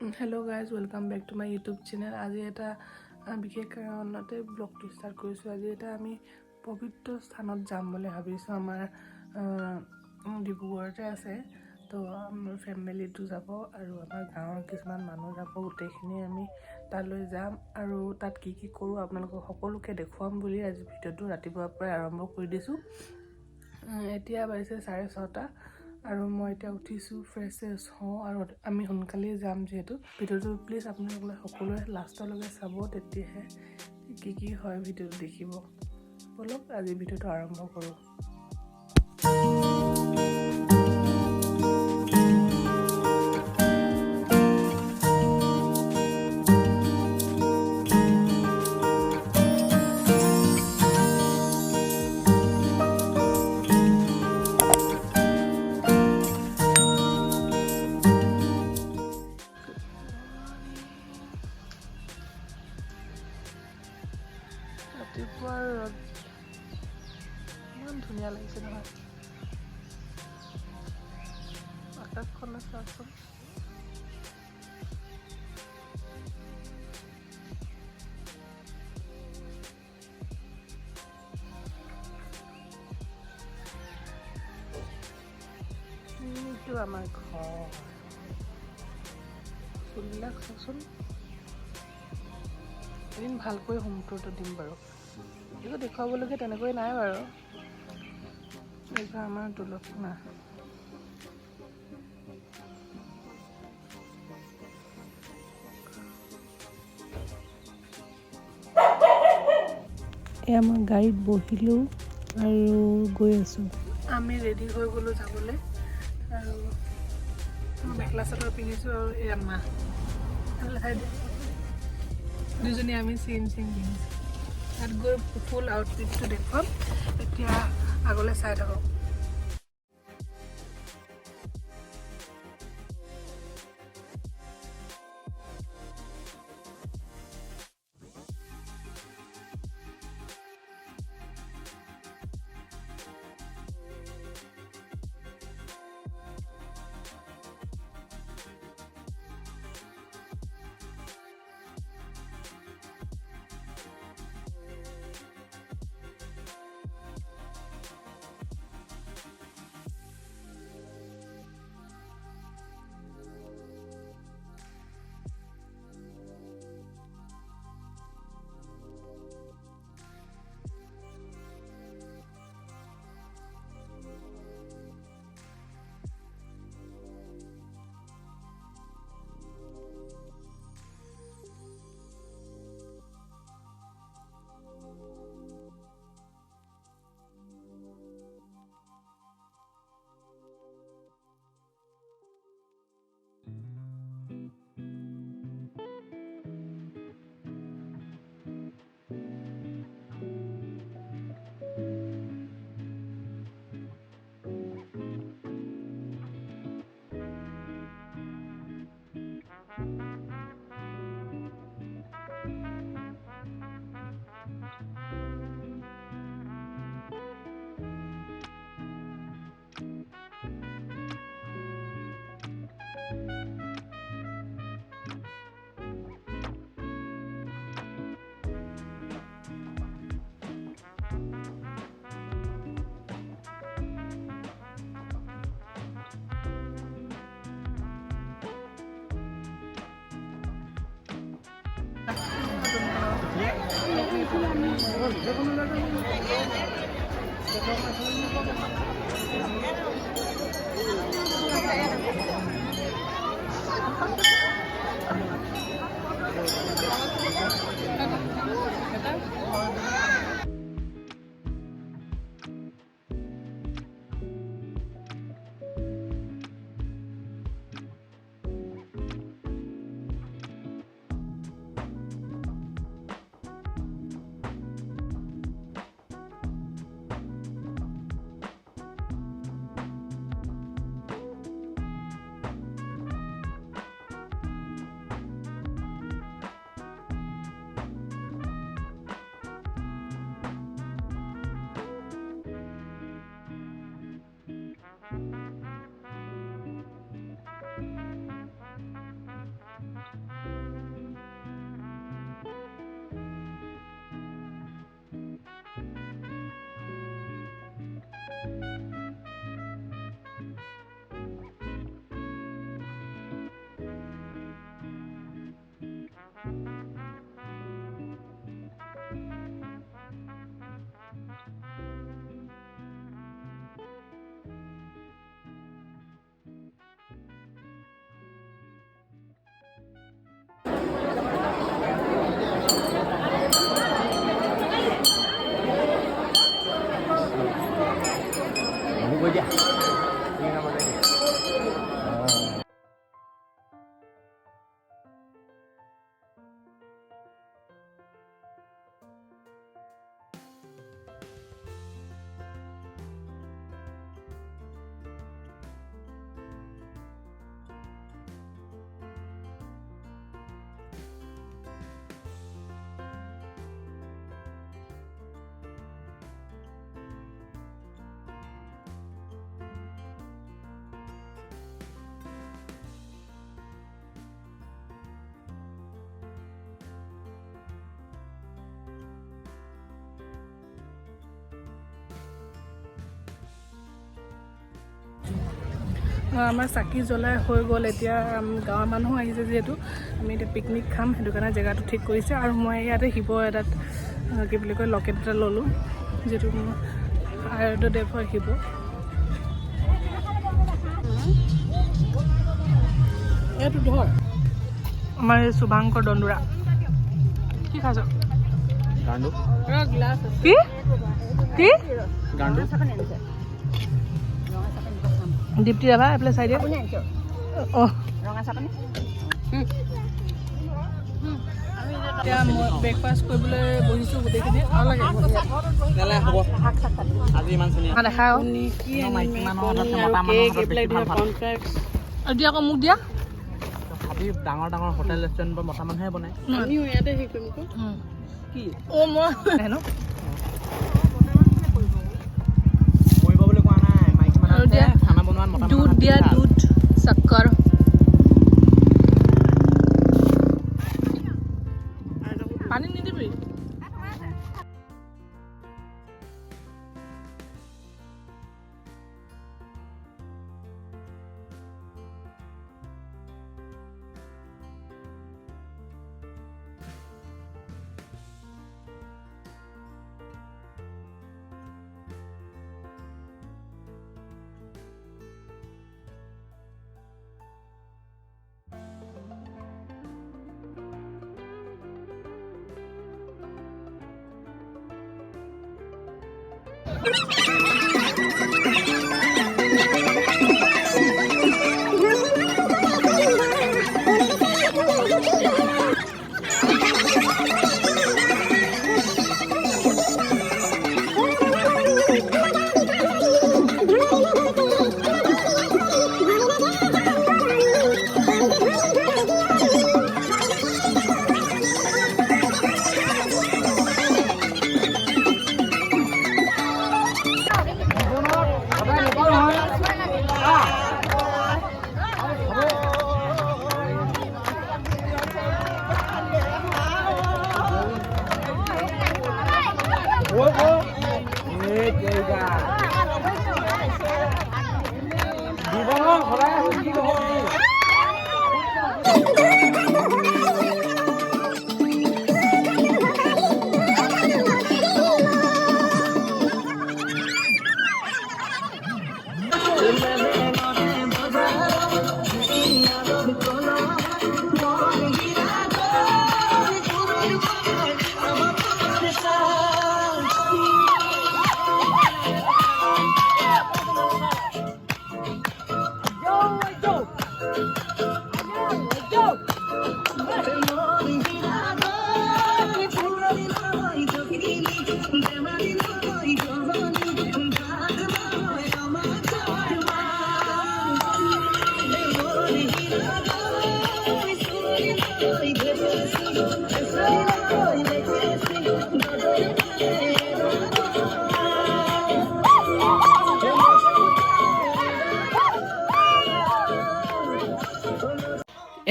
Hello guys, welcome back to my YouTube channel. আজি এটা বিশেষ কাৰণতে ব্লগটো ষ্টাৰ্ট কৰিছোঁ। আজি এটা আমি পবিত্ৰ স্থানত যাম বুলি ভাবিছোঁ। আমাৰ ডিব্ৰুগড়তে আছে, তো আমাৰ ফেমিলিটো যাব আৰু আমাৰ গাঁৱৰ কিছুমান মানুহ যাব। গোটেইখিনি আমি তালৈ যাম আৰু তাত কি কি কৰোঁ আপোনালোকক সকলোকে দেখুৱাম বুলি আজি ভিডিঅ'টো ৰাতিপুৱাৰ পৰাই আৰম্ভ কৰি দিছোঁ। এতিয়া বাজিছে 6:30 আৰু মই এতিয়া উঠিছোঁ, ফ্ৰেছ হওঁ আৰু আমি সোনকালেই যাম। যিহেতু ভিডিঅ'টো প্লিজ আপোনালোকে সকলোৱে লাষ্টলৈকে চাব, তেতিয়াহে কি হয় ভিডিঅ'টো দেখিব। বলক আজি ভিডিঅ'টো আৰম্ভ কৰোঁ। ৰাতিপুৱাৰ ৰ'দ ইমান ধুনীয়া লাগিছে নহয়, আকাশখনে চাওকচোন। এইটো আমাৰ ঘৰ, ফুলবিলাক চাওকচোন। এদিন ভালকৈ হোম টুৰটো দিম বাৰু। একো দেখুৱাবলগীয়া তেনেকৈ নাই বাৰু। এইটো আমাৰ তুলসী মা। মই গাড়ীত বহিলোঁ আৰু গৈ আছোঁ। আমি ৰেডি হৈ গ'লোঁ যাবলৈ আৰু মেখেলা চাদৰ পিন্ধিছোঁ আৰু এয়া মা দুজনী আমি চেম পিন্ধিছোঁ। তাত গৈ ফুল আউটফিটটো দেখুৱাম। এতিয়া আগলৈ চাই থাকক। আমাৰ চাকি জ্বলাই হৈ গ'ল। এতিয়া গাঁৱৰ মানুহ আহিছে যিহেতু আমি এতিয়া পিকনিক খাম, সেইটো কাৰণে জেগাটো ঠিক কৰিছে। আৰু মই ইয়াতে শিৱ এটাত কি বুলি কয় লকেট এটা ল'লোঁ, যিটো মোৰ আয়ুৰ্বেদ হয় শিৱ। এইটো ধৰ আমাৰ এই শুভাংকৰ দন্দুৰা। কি খাইছ? গাণ্ডু কি কি গাণ্ডু দীপ্তি যাবা এইফালে চাই দিয়া। অঁ এতিয়া মই ব্ৰেকফাষ্ট কৰিবলৈ বহিছোঁ গোটেইখিনি। ভাল লাগে হ'ব আজি ইমান ধুনীয়া দেখা এতিয়া আকৌ মোক দিয়া। ভাবি ডাঙৰ ডাঙৰ হোটেল ৰেষ্টুৰেণ্ট বা মতা মানুহে বনায়। ইয়াতে হেৰি কৰিম কি অঁ মই হেনো কৰিব বুলি কোৱা নাই, মাইকী মানুহে খানা বনোৱাত মতা দুধ দিয়া, দুধ চাক্কৰ পানী নিদিবি।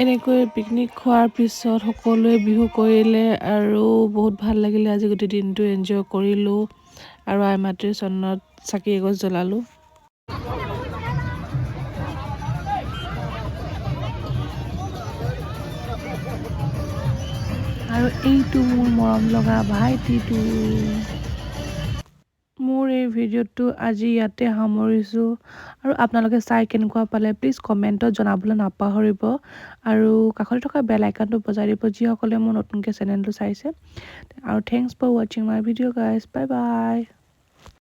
এনেকৈ পিকনিক খোৱাৰ পিছত সকলোৱে বিহু কৰিলে আৰু বহুত ভাল লাগিলে। আজি গোটেই দিনটো এনজয় কৰিলোঁ আৰু আই মাতৃৰ চৰণত চাকি এগছ জ্বলালোঁ। আৰু এইটো মোৰ মৰম লগা ভাইটিটো। মোৰ এই ভিডিঅ'টো আজি ইয়াতে সামৰিছোঁ আৰু আপোনালোকে চাই কেনেকুৱা পালে প্লিজ কমেণ্টত জনাবলৈ নাপাহৰিব আৰু কাষতে থকা বেল আইকনটো বজাই দিব যিসকলে মোৰ নতুনকৈ চেনেলটো চাইছে। আৰু থেংকছ ফৰ ৱাচিং মাই ভিডিঅ' গাইজ, বাই বাই।